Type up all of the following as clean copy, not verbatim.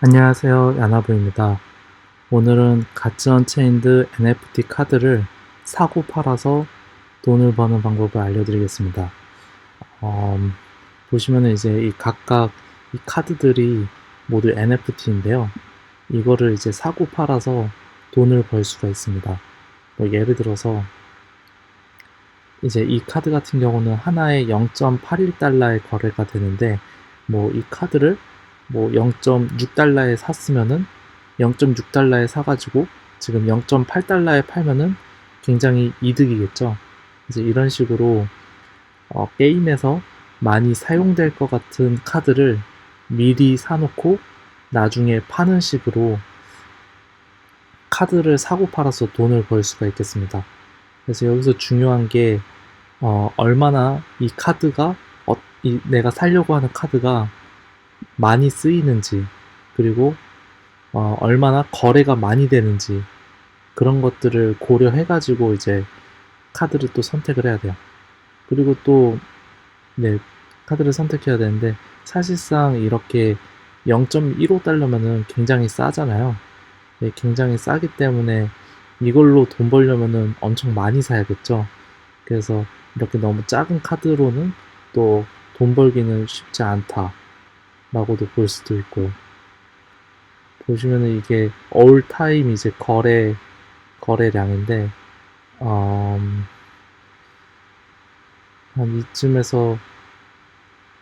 안녕하세요. 야나부입니다. 오늘은 가치 언체인드 NFT 카드를 사고 팔아서 돈을 버는 방법을 알려드리겠습니다. 보시면은 이제 이 각각 이 카드들이 모두 NFT인데요. 이거를 이제 사고 팔아서 돈을 벌 수가 있습니다. 뭐 예를 들어서 이제 이 카드 같은 경우는 하나에 0.81달러에 거래가 되는데 뭐 이 카드를 뭐 0.6달러에 샀으면은 0.6달러에 사가지고 지금 0.8달러에 팔면은 굉장히 이득이겠죠. 이제 이런 식으로 게임에서 많이 사용될 것 같은 카드를 미리 사놓고 나중에 파는 식으로 카드를 사고 팔아서 돈을 벌 수가 있겠습니다. 그래서 여기서 중요한 게 얼마나 이 카드가 내가 살려고 하는 카드가 많이 쓰이는지 그리고 얼마나 거래가 많이 되는지 그런 것들을 고려해가지고 이제 카드를 또 선택을 해야 돼요. 그리고 또 네, 카드를 선택해야 되는데 사실상 이렇게 0.15달러면은 굉장히 싸잖아요. 네, 굉장히 싸기 때문에 이걸로 돈 벌려면은 엄청 많이 사야겠죠. 그래서 이렇게 너무 작은 카드로는 또 돈 벌기는 쉽지 않다라고도 볼 수도 있고요. 보시면은 이게 올 타임 이제 거래량인데 한 이쯤에서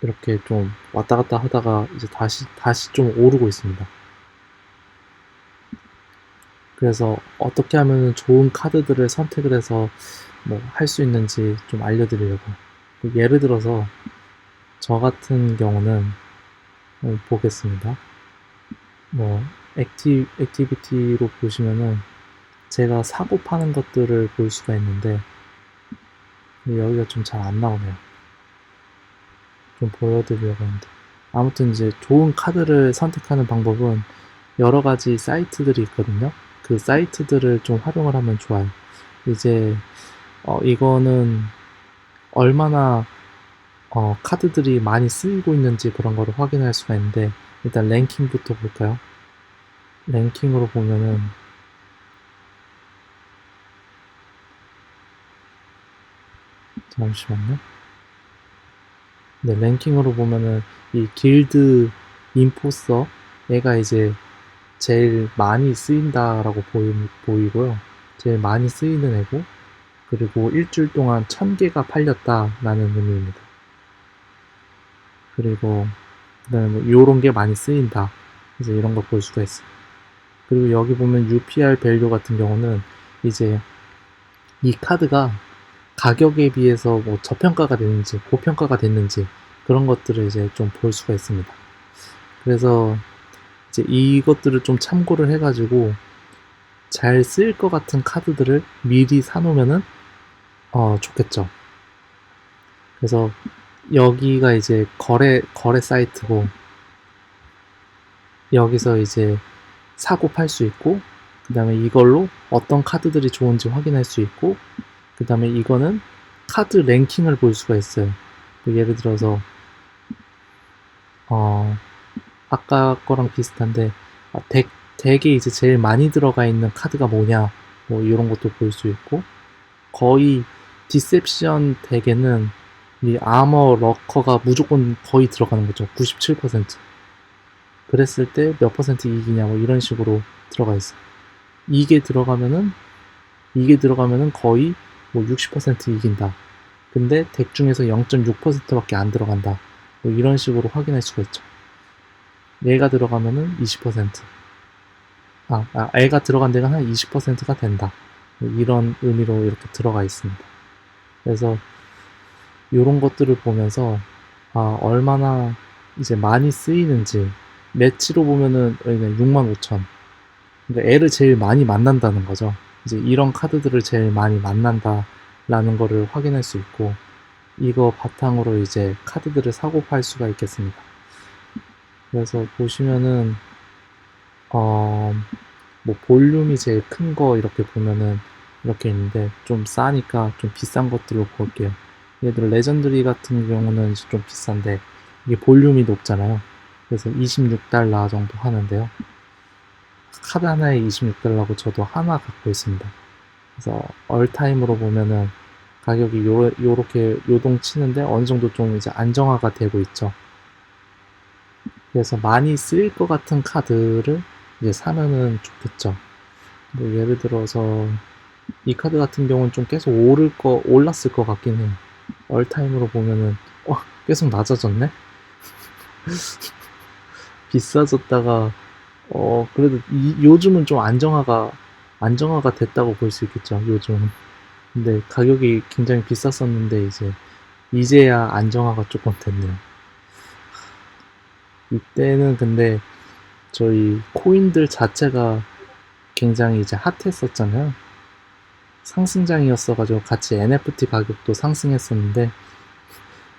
이렇게 좀 왔다 갔다 하다가 이제 다시 좀 오르고 있습니다. 그래서 어떻게 하면 좋은 카드들을 선택을 해서 뭐 할 수 있는지 좀 알려드리려고. 예를 들어서 저 같은 경우는 보겠습니다. 뭐 액티비티로 보시면은 제가 사고 파는 것들을 볼 수가 있는데 여기가 좀 잘 안 나오네요. 좀 보여드리려고 하는데 아무튼 이제 좋은 카드를 선택하는 방법은 여러 가지 사이트들이 있거든요. 그 사이트들을 좀 활용을 하면 좋아요. 이제 이거는 얼마나 카드들이 많이 쓰이고 있는지 그런 거를 확인할 수가 있는데 일단 랭킹부터 볼까요? 랭킹으로 보면은 잠시만요. 네, 랭킹으로 보면은 이 길드 인포서 얘가 이제 제일 많이 쓰인다라고 보이고요. 제일 많이 쓰이는 애고 그리고 일주일 동안 1000개가 팔렸다라는 의미입니다. 그리고 그다음에 뭐 요런 게 많이 쓰인다. 이제 이런 거 볼 수가 있어요. 그리고 여기 보면 UPR 밸류 같은 경우는 이제 이 카드가 가격에 비해서 뭐 저평가가 됐는지 고평가가 됐는지 그런 것들을 이제 좀 볼 수가 있습니다. 그래서 이제 이것들을 좀 참고를 해가지고 잘 쓰일 것 같은 카드들을 미리 사놓으면은 좋겠죠. 그래서 여기가 이제 거래 사이트고 여기서 이제 사고 팔 수 있고 그 다음에 이걸로 어떤 카드들이 좋은지 확인할 수 있고 그 다음에 이거는 카드 랭킹을 볼 수가 있어요. 예를 들어서 아까 거랑 비슷한데 덱에 이제 제일 많이 들어가 있는 카드가 뭐냐 뭐 이런 것도 볼 수 있고 거의 디셉션 덱에는 이 아머 러커가 무조건 거의 들어가는 거죠. 97%. 그랬을 때 몇 퍼센트 이익이냐 뭐 이런 식으로 들어가 있어요. 이게 들어가면은 거의 뭐 60% 이긴다. 근데 덱 중에서 0.6%밖에 안 들어간다. 뭐 이런 식으로 확인할 수가 있죠. 얘가 들어가면은 20%. 애가 들어간 데가 한 20%가 된다. 뭐 이런 의미로 이렇게 들어가 있습니다. 그래서 이런 것들을 보면서 얼마나 이제 많이 쓰이는지 매치로 보면은 65,000. 그러니까 애를 제일 많이 만난다는 거죠. 이제 이런 카드들을 제일 많이 만난다라는 거를 확인할 수 있고 이거 바탕으로 이제 카드들을 사고 팔 수가 있겠습니다. 그래서 보시면은 뭐 볼륨이 제일 큰 거 이렇게 보면은 이렇게 있는데 좀 싸니까 좀 비싼 것들로 볼게요. 예를 들어 레전드리 같은 경우는 좀 비싼데 이게 볼륨이 높잖아요. 그래서 26달러 정도 하는데요. 카드 하나에 26달러고 저도 하나 갖고 있습니다. 그래서 얼타임으로 보면은 가격이 요렇게 요동치는데 어느 정도 좀 이제 안정화가 되고 있죠. 그래서 많이 쓰일 것 같은 카드를 이제 사면은 좋겠죠. 뭐 예를 들어서 이 카드 같은 경우는 좀 계속 올랐을 것 같긴 해요. 얼타임으로 보면은 계속 낮아졌네? 비싸졌다가 그래도 요즘은 좀 안정화가 됐다고 볼 수 있겠죠. 요즘은. 근데 가격이 굉장히 비쌌었는데 이제야 안정화가 조금 됐네요. 이때는 근데 저희 코인들 자체가 굉장히 이제 핫했었잖아요. 상승장이었어가지고 같이 NFT 가격도 상승했었는데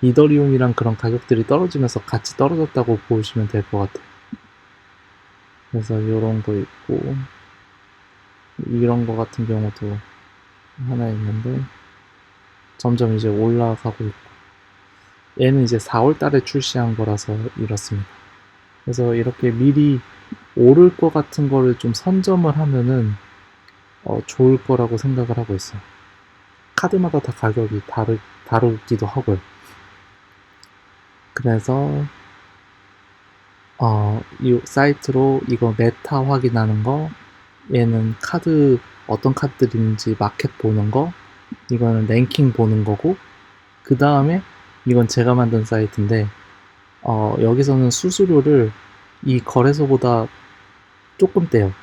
이더리움이랑 그런 가격들이 떨어지면서 같이 떨어졌다고 보시면 될 것 같아요. 그래서 이런 거 있고 이런 거 같은 경우도 하나 있는데 점점 이제 올라가고 있고 얘는 이제 4월 달에 출시한 거라서 이렇습니다. 그래서 이렇게 미리 오를 것 같은 거를 좀 선점을 하면은 좋을 거라고 생각을 하고 있어요. 카드마다 다 가격이 다르기도 하고요. 그래서 이 사이트로 이거 메타 확인하는 거, 얘는 어떤 카드들인지 마켓 보는 거, 이거는 랭킹 보는 거고, 그 다음에 이건 제가 만든 사이트인데, 여기서는 수수료를 이 거래소보다 조금 떼요.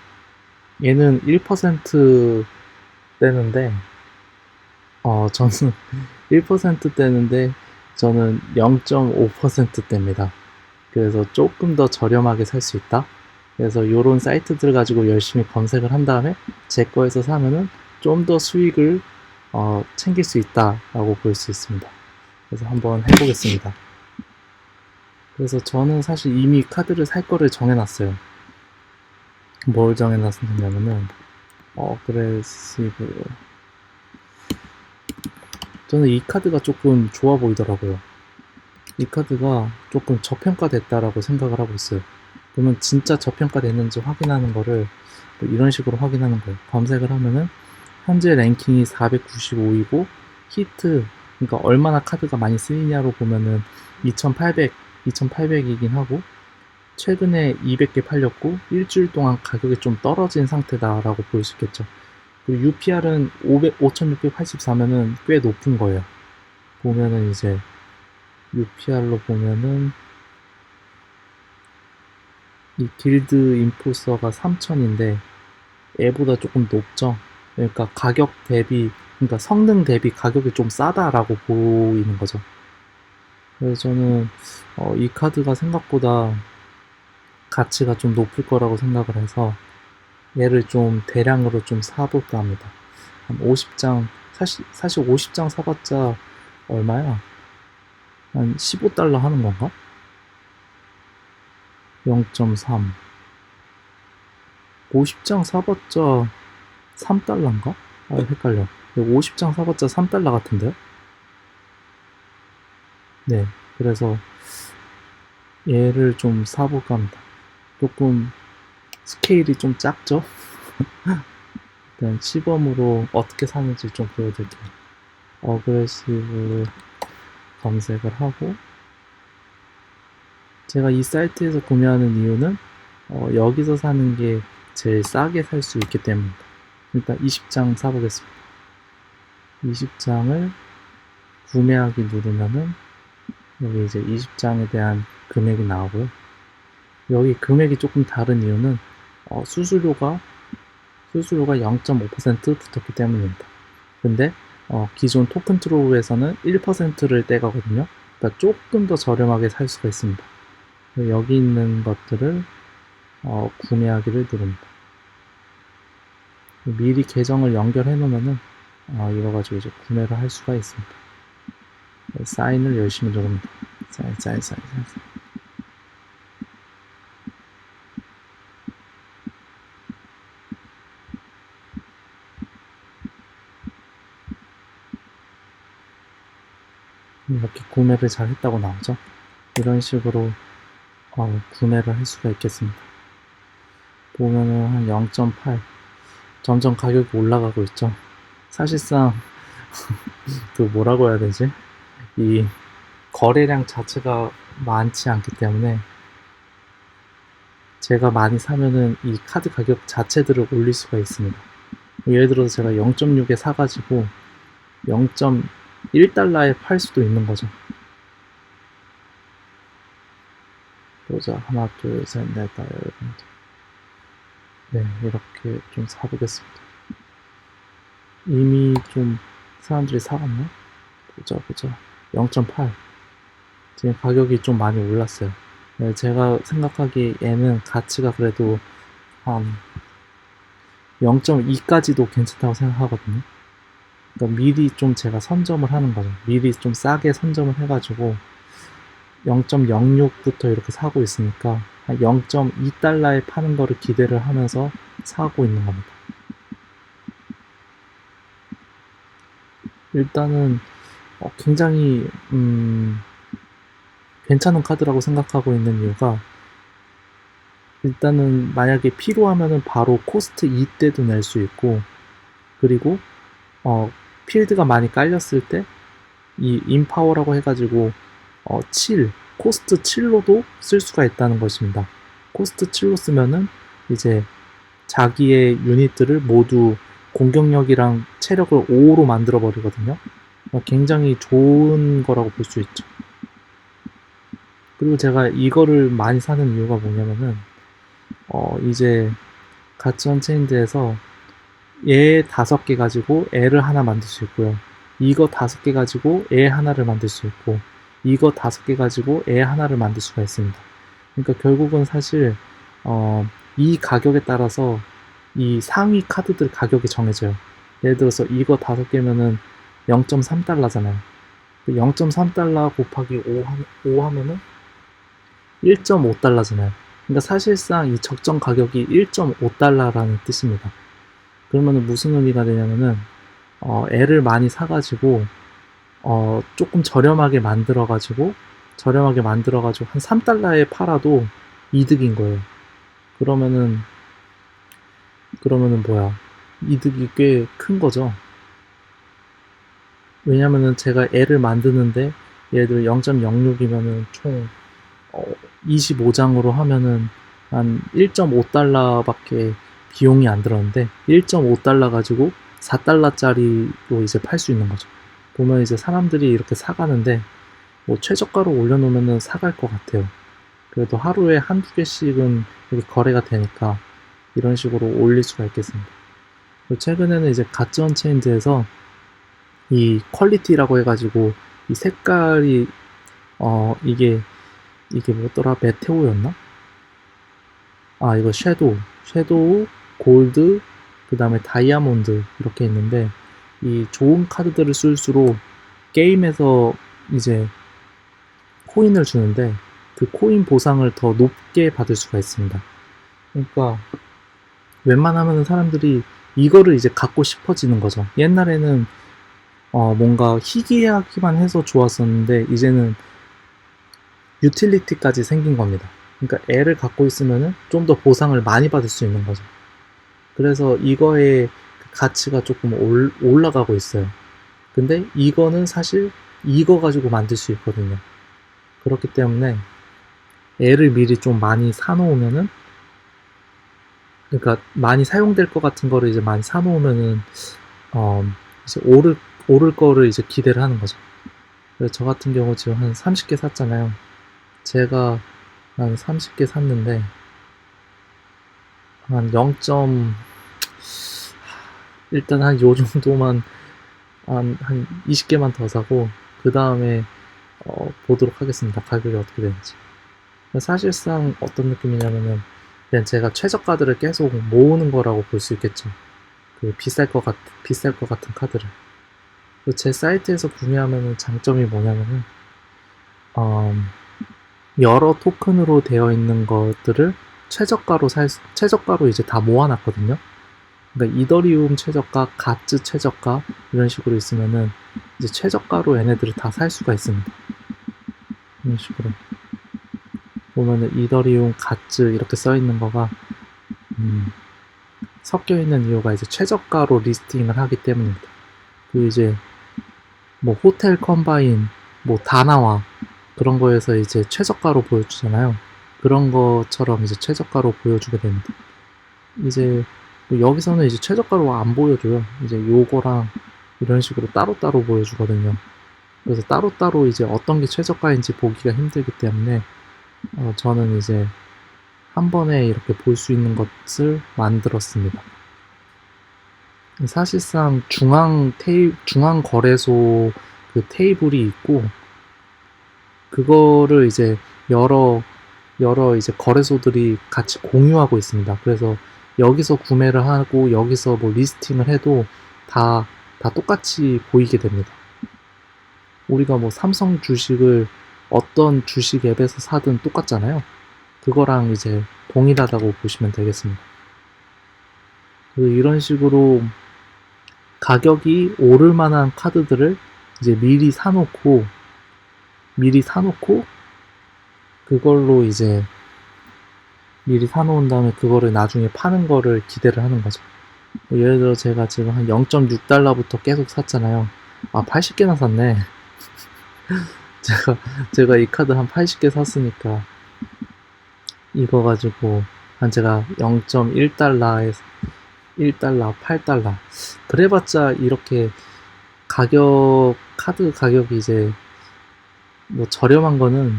얘는 1% 떼는데, 저는 1% 떼는데, 저는 0.5% 떼입니다. 그래서 조금 더 저렴하게 살 수 있다. 그래서 이런 사이트들 가지고 열심히 검색을 한 다음에 제 거에서 사면은 좀 더 수익을 챙길 수 있다라고 볼 수 있습니다. 그래서 한번 해보겠습니다. 그래서 저는 사실 이미 카드를 살 거를 정해놨어요. 뭘 정해놨냐면은 어그레시브. 저는 이 카드가 조금 좋아 보이더라고요. 이 카드가 조금 저평가됐다라고 생각을 하고 있어요. 그러면 진짜 저평가됐는지 확인하는 거를 뭐 이런 식으로 확인하는 거예요. 검색을 하면은 현재 랭킹이 495이고 히트, 그러니까 얼마나 카드가 많이 쓰이냐로 보면은 2800이긴 하고 최근에 200개 팔렸고 일주일 동안 가격이 좀 떨어진 상태다라고 볼 수 있겠죠. 그리고 UPR은 5684면은 꽤 높은 거예요. 보면은 이제 UPR로 보면은 이 길드 인포서가 3000인데 얘보다 조금 높죠. 그러니까 그러니까 성능 대비 가격이 좀 싸다라고 보이는 거죠. 그래서 저는 이 카드가 생각보다 가치가 좀 높을 거라고 생각을 해서 얘를 좀 대량으로 좀 사볼까 합니다. 한 50장, 사실 50장 사봤자 얼마야? 한 15달러 하는 건가? 0.3. 50장 사봤자 3달러인가? 헷갈려. 50장 사봤자 3달러 같은데요? 네. 그래서 얘를 좀 사볼까 합니다. 조금 스케일이 좀 작죠? 그냥 시범으로 어떻게 사는지 좀 보여드릴게요. 어그레시브로 검색을 하고 제가 이 사이트에서 구매하는 이유는 여기서 사는 게 제일 싸게 살 수 있기 때문입니다. 일단 20장 사보겠습니다. 20장을 구매하기 누르면은 여기 이제 20장에 대한 금액이 나오고요. 여기 금액이 조금 다른 이유는 수수료가 0.5% 붙었기 때문입니다. 근데 기존 토큰 트로우에서는 1%를 떼가거든요. 그러니까 조금 더 저렴하게 살 수가 있습니다. 여기 있는 것들을 구매하기를 누릅니다. 미리 계정을 연결해 놓으면은 이거 가지고 이제 구매를 할 수가 있습니다. 사인을 열심히 누릅니다. 사인. 이렇게 구매를 잘 했다고 나오죠. 이런 식으로 구매를 할 수가 있겠습니다. 보면은 한 0.8 점점 가격이 올라가고 있죠. 사실상 그 뭐라고 해야 되지? 이 거래량 자체가 많지 않기 때문에 제가 많이 사면은 이 카드 가격 자체들을 올릴 수가 있습니다. 예를 들어서 제가 0.6에 사가지고 0.1달러에 팔 수도 있는 거죠. 보자. 하나, 둘, 셋, 넷, 다섯, 여섯. 네, 이렇게 좀 사보겠습니다. 이미 좀 사람들이 사갔나? 보자. 0.8. 지금 가격이 좀 많이 올랐어요. 네, 제가 생각하기에 얘는 가치가 그래도 한 0.2까지도 괜찮다고 생각하거든요. 그러니까 미리 좀 제가 선점을 하는 거죠. 미리 좀 싸게 선점을 해가지고 0.06부터 이렇게 사고 있으니까 한 0.2달러에 파는 거를 기대를 하면서 사고 있는 겁니다. 일단은 굉장히 괜찮은 카드라고 생각하고 있는 이유가 일단은 만약에 필요하면은 바로 코스트 2 때도 낼 수 있고 그리고 필드가 많이 깔렸을 때 이 인파워라고 해가지고 7 코스트 7로도 쓸 수가 있다는 것입니다. 코스트 7로 쓰면은 이제 자기의 유닛들을 모두 공격력이랑 체력을 5로 만들어 버리거든요. 굉장히 좋은 거라고 볼 수 있죠. 그리고 제가 이거를 많이 사는 이유가 뭐냐면은 이제 가치 언체인드에서 얘 5개 가지고 애를 하나 만들 수 있고요. 이거 5개 가지고 애 하나를 만들 수 있고 이거 5개 가지고 애 하나를 만들 수가 있습니다. 그러니까 결국은 사실 이 가격에 따라서 이 상위 카드들 가격이 정해져요. 예를 들어서 이거 5개면은 0.3달러잖아요. 0.3달러 곱하기 5 하면은 1.5달러잖아요. 그러니까 사실상 이 적정 가격이 1.5달러라는 뜻입니다. 그러면은 무슨 의미가 되냐면은 애를 많이 사가지고 조금 저렴하게 만들어가지고 한 3달러에 팔아도 이득인 거예요. 그러면은 뭐야, 이득이 꽤 큰 거죠. 왜냐면은 제가 애를 만드는데 예를 들어 0.06이면은 총 25장으로 하면은 한 1.5달러밖에 비용이 안 들었는데 1.5달러 가지고 4달러짜리로 이제 팔 수 있는 거죠. 보면 이제 사람들이 이렇게 사가는데 뭐 최저가로 올려놓으면은 사갈 것 같아요. 그래도 하루에 한두 개씩은 이렇게 거래가 되니까 이런 식으로 올릴 수가 있겠습니다. 최근에는 이제 가치 언체인드에서 이 퀄리티라고 해가지고 이 색깔이 이게 뭐더라? 메테오였나? 아, 이거 섀도우, 골드, 그 다음에 다이아몬드 이렇게 있는데 이 좋은 카드들을 쓸수록 게임에서 이제 코인을 주는데 그 코인 보상을 더 높게 받을 수가 있습니다. 그러니까 웬만하면 사람들이 이거를 이제 갖고 싶어지는 거죠. 옛날에는 뭔가 희귀하기만 해서 좋았었는데 이제는 유틸리티까지 생긴 겁니다. 그러니까 애를 갖고 있으면은 좀 더 보상을 많이 받을 수 있는 거죠. 그래서 이거의 가치가 조금 올라가고 있어요. 근데 이거는 사실 이거 가지고 만들 수 있거든요. 그렇기 때문에 애를 미리 좀 많이 사놓으면은, 그러니까 많이 사용될 것 같은 거를 이제 많이 사놓으면은 이제 오를 거를 이제 기대를 하는 거죠. 그래서 저 같은 경우 지금 한 30개 샀잖아요. 제가 한 30개 샀는데 한 0. 일단 한 요 정도만 한 20개만 더 사고 그 다음에 보도록 하겠습니다. 가격이 어떻게 되는지. 사실상 어떤 느낌이냐면은 그냥 제가 최저가들을 계속 모으는 거라고 볼 수 있겠죠. 그 비쌀 것 같은 카드를. 제 사이트에서 구매하면은 장점이 뭐냐면은 여러 토큰으로 되어 있는 것들을 최저가로 이제 다 모아놨거든요. 그러니까 이더리움 최저가, 가츠 최저가 이런 식으로 있으면은 이제 최저가로 얘네들을 다 살 수가 있습니다. 이런 식으로. 보면은 이더리움 가츠 이렇게 써 있는 거가 섞여 있는 이유가 이제 최저가로 리스팅을 하기 때문입니다. 그 이제 뭐 호텔 컴바인, 뭐 다나와 그런 거에서 이제 최저가로 보여주잖아요. 그런 것처럼 이제 최저가로 보여주게 됩니다. 이제 뭐 여기서는 이제 최저가로 안 보여줘요. 이제 요거랑 이런 식으로 따로따로 보여주거든요. 그래서 따로따로 이제 어떤 게 최저가인지 보기가 힘들기 때문에 저는 이제 한 번에 이렇게 볼 수 있는 것을 만들었습니다. 사실상 중앙 거래소 그 테이블이 있고, 그거를 이제 여러 이제 거래소들이 같이 공유하고 있습니다. 그래서 여기서 구매를 하고 여기서 뭐 리스팅을 해도 다 똑같이 보이게 됩니다. 우리가 뭐 삼성 주식을 어떤 주식 앱에서 사든 똑같잖아요. 그거랑 이제 동일하다고 보시면 되겠습니다. 이런 식으로 가격이 오를 만한 카드들을 이제 미리 사놓고 그걸로 이제 미리 사놓은 다음에 그거를 나중에 파는 거를 기대를 하는 거죠. 예를 들어 제가 지금 한 0.6달러부터 계속 샀잖아요. 아, 80개나 샀네. 제가 이 카드 한 80개 샀으니까 이거 가지고 한 제가 0.1달러에서 1달러, 8달러. 그래봤자 이렇게 카드 가격이 이제 뭐 저렴한 거는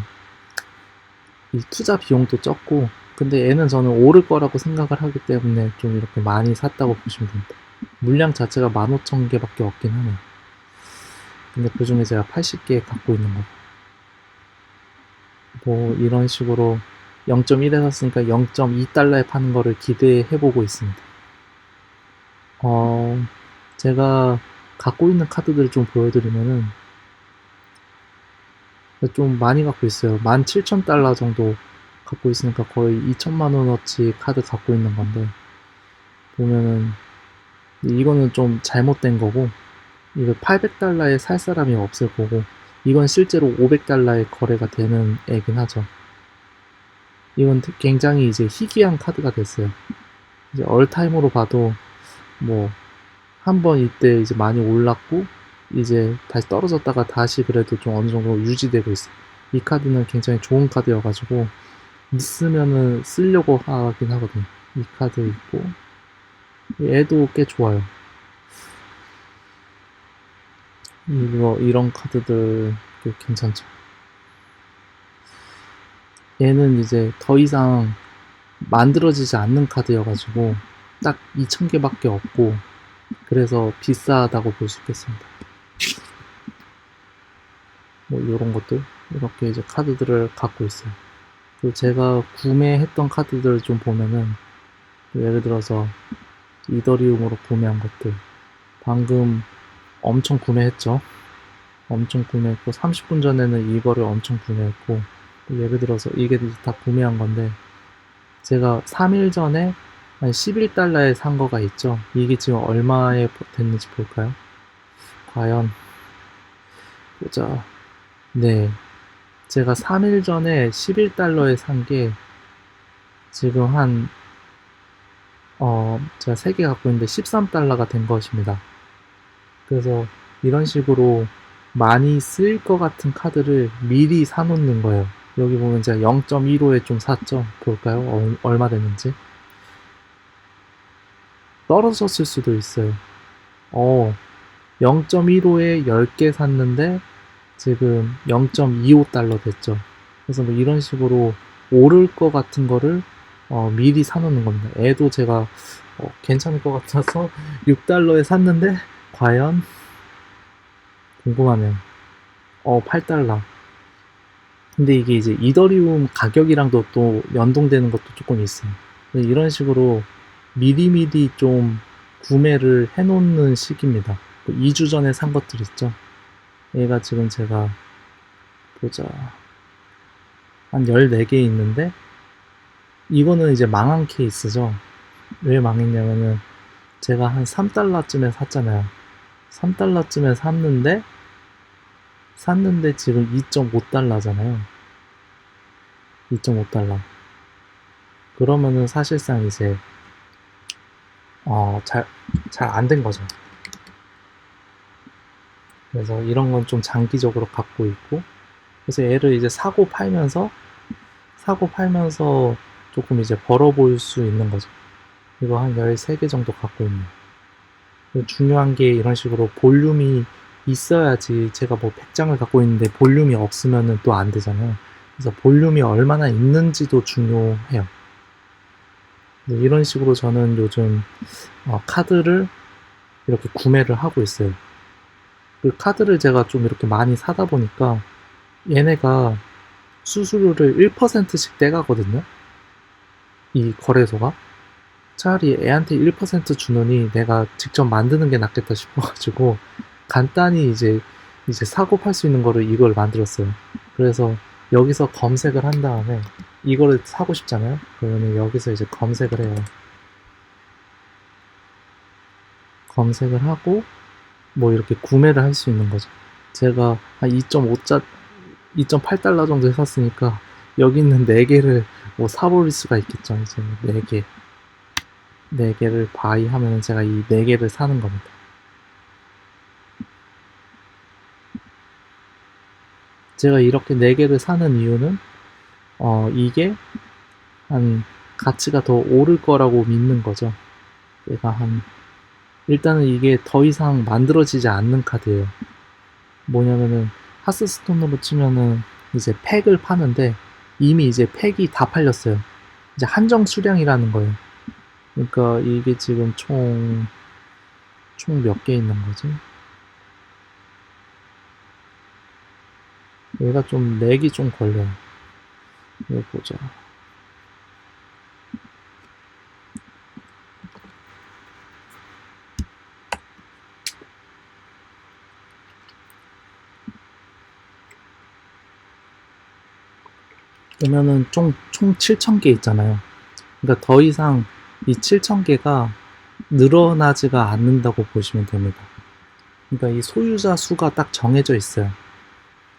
이 투자 비용도 적고, 근데 얘는 저는 오를 거라고 생각을 하기 때문에 좀 이렇게 많이 샀다고 보시면 됩니다. 물량 자체가 15,000개밖에 없긴 하네요. 근데 그 중에 제가 80개 갖고 있는 거. 뭐 이런 식으로 0.1에 샀으니까 0.2달러에 파는 거를 기대해보고 있습니다. 제가 갖고 있는 카드들 좀 보여드리면은 좀 많이 갖고 있어요. 17,000달러 정도 갖고 있으니까 거의 2천만 원어치 카드 갖고 있는 건데, 보면은 이거는 좀 잘못된 거고, 이거 800달러에 살 사람이 없을 거고, 이건 실제로 500달러에 거래가 되는 애긴 하죠. 이건 굉장히 이제 희귀한 카드가 됐어요. 이제 얼타임으로 봐도 뭐 한번 이때 이제 많이 올랐고 이제 다시 떨어졌다가 다시 그래도 좀 어느 정도 유지되고 있어요. 이 카드는 굉장히 좋은 카드여가지고 있으면은 쓰려고 하긴 하거든요. 이 카드 있고, 얘도 꽤 좋아요. 이런 카드들 꽤 괜찮죠. 얘는 이제 더 이상 만들어지지 않는 카드여가지고 딱 2,000개밖에 없고, 그래서 비싸다고 볼 수 있겠습니다. 뭐 이런 것들 이렇게 이제 카드들을 갖고 있어요. 그리고 제가 구매했던 카드들을 좀 보면은, 예를 들어서 이더리움으로 구매한 것들 방금 엄청 구매했죠. 엄청 구매했고 30분 전에는 이거를 엄청 구매했고, 예를 들어서 이게 다 구매한 건데 제가 3일 전에 한 11달러에 산 거가 있죠. 이게 지금 얼마에 됐는지 볼까요? 과연 보자. 네, 제가 3일 전에 11달러에 산 게 지금 제가 3개 갖고 있는데 13달러가 된 것입니다. 그래서 이런 식으로 많이 쓰일 것 같은 카드를 미리 사놓는 거예요. 여기 보면 제가 0.15에 좀 샀죠. 볼까요? 얼마 됐는지. 떨어졌을 수도 있어요. 0.15에 10개 샀는데 지금 0.25달러 됐죠. 그래서 뭐 이런 식으로 오를 것 같은 거를 미리 사놓는 겁니다. 애도 제가 괜찮을 것 같아서 6달러에 샀는데 과연 궁금하네요. 8달러. 근데 이게 이제 이더리움 가격이랑도 또 연동되는 것도 조금 있어요. 이런 식으로 미리미리 좀 구매를 해놓는 식입니다. 2주 전에 산 것들 있죠. 얘가 지금 제가 보자, 한 14개 있는데 이거는 이제 망한 케이스죠. 왜 망했냐면은 제가 한 3달러쯤에 샀잖아요. 3달러쯤에 샀는데 지금 2.5달러잖아요. 2.5달러. 그러면은 사실상 이제 잘 안 된 거죠. 그래서 이런 건 좀 장기적으로 갖고 있고, 그래서 얘를 이제 사고 팔면서 조금 이제 벌어 보일 수 있는 거죠. 이거 한 13개 정도 갖고 있네요. 중요한 게 이런 식으로 볼륨이 있어야지. 제가 뭐 100장을 갖고 있는데 볼륨이 없으면은 또 안 되잖아요. 그래서 볼륨이 얼마나 있는지도 중요해요. 이런 식으로 저는 요즘 카드를 이렇게 구매를 하고 있어요. 그 카드를 제가 좀 이렇게 많이 사다 보니까 얘네가 수수료를 1%씩 떼가거든요. 이 거래소가. 차라리 애한테 1% 주느니 내가 직접 만드는 게 낫겠다 싶어가지고 간단히 이제 사고 팔 수 있는 거를 이걸 만들었어요. 그래서 여기서 검색을 한 다음에 이거를 사고 싶잖아요. 그러면 여기서 이제 검색을 해요. 검색을 하고 뭐 이렇게 구매를 할 수 있는 거죠. 제가 한 2.8달러 정도에 샀으니까 여기 있는 4개를 뭐 사버릴 수가 있겠죠. 이제 4개. 4개를 바이 하면 제가 이 4개를 사는 겁니다. 제가 이렇게 4개를 사는 이유는 이게 한 가치가 더 오를 거라고 믿는 거죠. 일단은 이게 더 이상 만들어지지 않는 카드예요. 뭐냐면은 하스스톤으로 치면은 이제 팩을 파는데 이미 이제 팩이 다 팔렸어요. 이제 한정 수량이라는 거예요. 그러니까 이게 지금 총 몇 개 있는 거지? 얘가 좀 렉이 좀 걸려요. 이거 보자. 보면은 총 7,000개 있잖아요. 그러니까 더 이상 이 7,000개가 늘어나지가 않는다고 보시면 됩니다. 그러니까 이 소유자 수가 딱 정해져 있어요.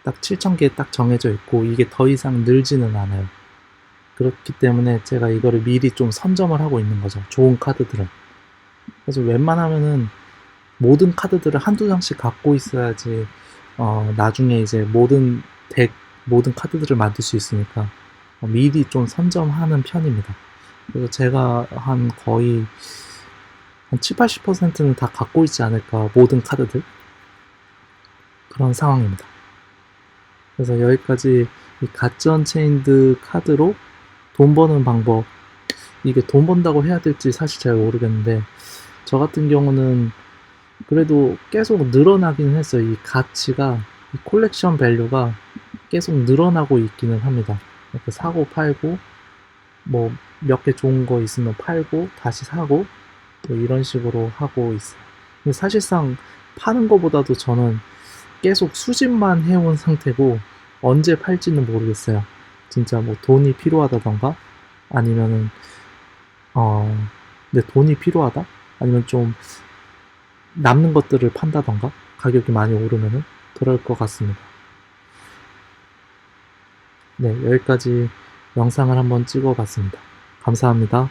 딱 7,000개 딱 정해져 있고 이게 더 이상 늘지는 않아요. 그렇기 때문에 제가 이거를 미리 좀 선점을 하고 있는 거죠. 좋은 카드들은. 그래서 웬만하면은 모든 카드들을 한두 장씩 갖고 있어야지 나중에 이제 모든 카드들을 만들 수 있으니까 미리 좀 선점하는 편입니다. 그래서 제가 거의 한 7, 80%는 다 갖고 있지 않을까, 모든 카드들. 그런 상황입니다. 그래서 여기까지 이 가치 언체인드 카드로 돈 버는 방법, 이게 돈 번다고 해야 될지 사실 잘 모르겠는데, 저 같은 경우는 그래도 계속 늘어나기는 했어요. 이 가치가, 이 콜렉션 밸류가 계속 늘어나고 있기는 합니다. 이렇게 사고 팔고, 뭐 몇 개 좋은 거 있으면 팔고 다시 사고, 뭐 이런 식으로 하고 있어요. 근데 사실상 파는 거보다도 저는 계속 수집만 해온 상태고 언제 팔지는 모르겠어요. 진짜 뭐 돈이 필요하다던가, 아니면은 내 돈이 필요하다? 아니면 좀 남는 것들을 판다던가, 가격이 많이 오르면은 그럴 것 같습니다. 네, 여기까지 영상을 한번 찍어 봤습니다. 감사합니다.